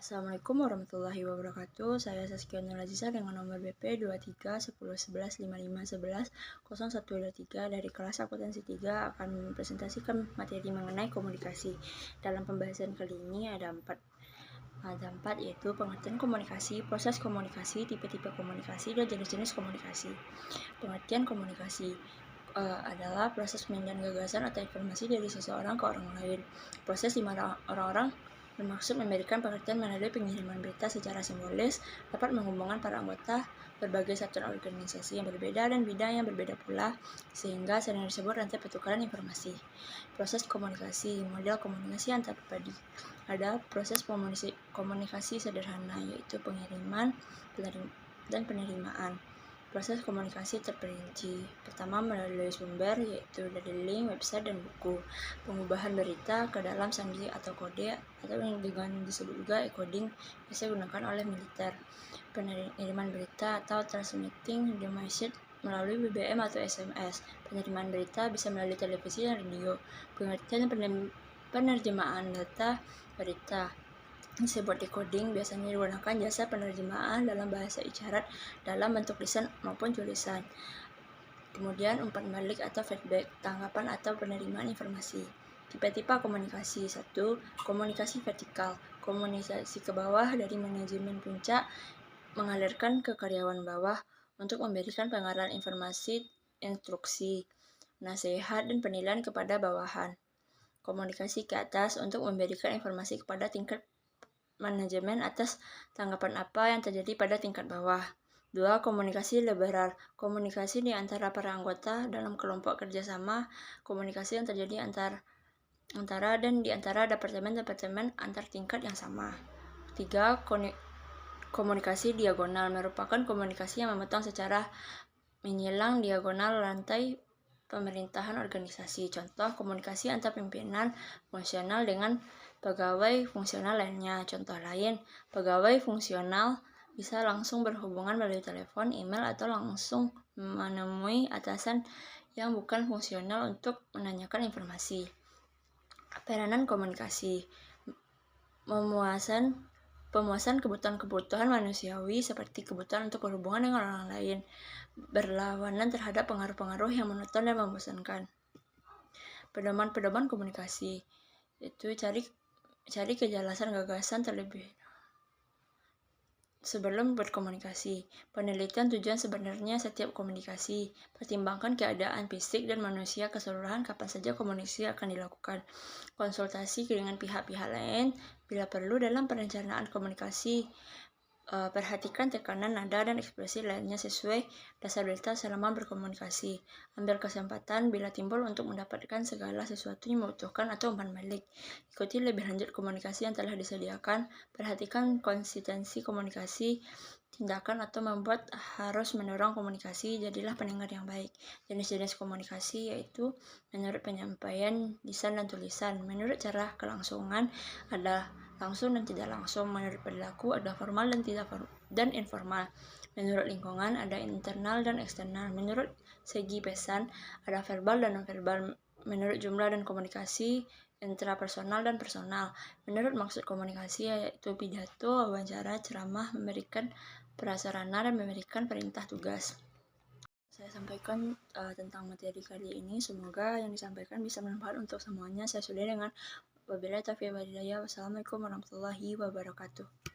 Assalamualaikum warahmatullahi wabarakatuh. Saya Saskia Nurlaziza dengan nomor BP 23 10 11 55 11 0123 dari kelas akuntansi 3 akan mempresentasikan materi mengenai komunikasi. Dalam pembahasan kali ini ada empat yaitu pengertian komunikasi, proses komunikasi, tipe-tipe komunikasi, dan jenis-jenis komunikasi. Pengertian komunikasi adalah proses pemindahan gagasan atau informasi dari seseorang ke orang lain. Proses di mana orang-orang bermaksud memberikan pengertian melalui pengiriman berita secara simbolis, dapat menghubungkan para anggota berbagai satuan organisasi yang berbeda dan bidang yang berbeda pula, sehingga sering disebut rantai pertukaran informasi. Proses komunikasi, model komunikasi antar pribadi. Ada proses komunikasi sederhana, yaitu pengiriman dan penerimaan. Proses komunikasi terperinci. Pertama, melalui sumber, yaitu dari link, website, dan buku. Pengubahan berita ke dalam sandi atau kode, atau yang disebut juga encoding, biasa digunakan oleh militer. Pengiriman berita atau transmitting the message melalui BBM atau SMS. Penerimaan berita bisa melalui televisi dan radio. Pengertian penerjemahan data berita disebut decoding, biasanya digunakan jasa penerjemahan dalam bahasa isyarat dalam bentuk lisan maupun tulisan. Kemudian umpan balik atau feedback, tanggapan atau penerimaan informasi. Tipe-tipe komunikasi. 1. Komunikasi vertikal, komunikasi ke bawah dari manajemen puncak mengalirkan ke karyawan bawah untuk memberikan pengarahan informasi, instruksi, nasihat, dan penilaian kepada bawahan. Komunikasi ke atas untuk memberikan informasi kepada tingkat manajemen atas tanggapan apa yang terjadi pada tingkat bawah. 2. Komunikasi liberal, komunikasi di antara para anggota dalam kelompok kerjasama, komunikasi yang terjadi antara dan di antara departemen-departemen antar tingkat yang sama. 3. Komunikasi diagonal merupakan komunikasi yang memotong secara menyilang diagonal rantai pemerintahan organisasi. Contoh, komunikasi antar pimpinan fungsional dengan pegawai fungsional lainnya. Contoh lain, pegawai fungsional bisa langsung berhubungan melalui telepon, email, atau langsung menemui atasan yang bukan fungsional untuk menanyakan informasi. Peranan komunikasi, pemuasan kebutuhan manusiawi seperti kebutuhan untuk berhubungan dengan orang lain, berlawanan terhadap pengaruh-pengaruh yang monoton dan membosankan. Pedoman komunikasi, itu cari kejelasan gagasan terlebih sebelum berkomunikasi. Penelitian tujuan sebenarnya setiap komunikasi. Pertimbangkan keadaan fisik dan manusia keseluruhan kapan saja komunikasi akan dilakukan. Konsultasi dengan pihak-pihak lain bila perlu dalam perencanaan komunikasi. Perhatikan tekanan, nada, dan ekspresi lainnya sesuai dasar berita selama berkomunikasi. Ambil kesempatan bila timbul untuk mendapatkan segala sesuatu yang membutuhkan atau umpan balik. Ikuti lebih lanjut komunikasi yang telah disediakan. Perhatikan konsistensi komunikasi, tindakan atau membuat harus mendorong komunikasi. Jadilah pendengar yang baik. Jenis-jenis komunikasi yaitu menurut penyampaian lisan dan tulisan. Menurut cara kelangsungan ada langsung dan tidak langsung. Menurut perilaku ada formal dan informal. Menurut lingkungan ada internal dan eksternal. Menurut segi pesan ada verbal dan non-verbal. Menurut jumlah dan komunikasi intrapersonal dan personal. Menurut maksud komunikasi yaitu pidato, wawancara, ceramah, memberikan prasarana, dan memberikan perintah tugas. Saya sampaikan tentang materi kali ini. Semoga yang disampaikan bisa bermanfaat untuk semuanya. Saya sudah dengan wabillahi taufiq wal hidayah. Wassalamualaikum warahmatullahi wabarakatuh.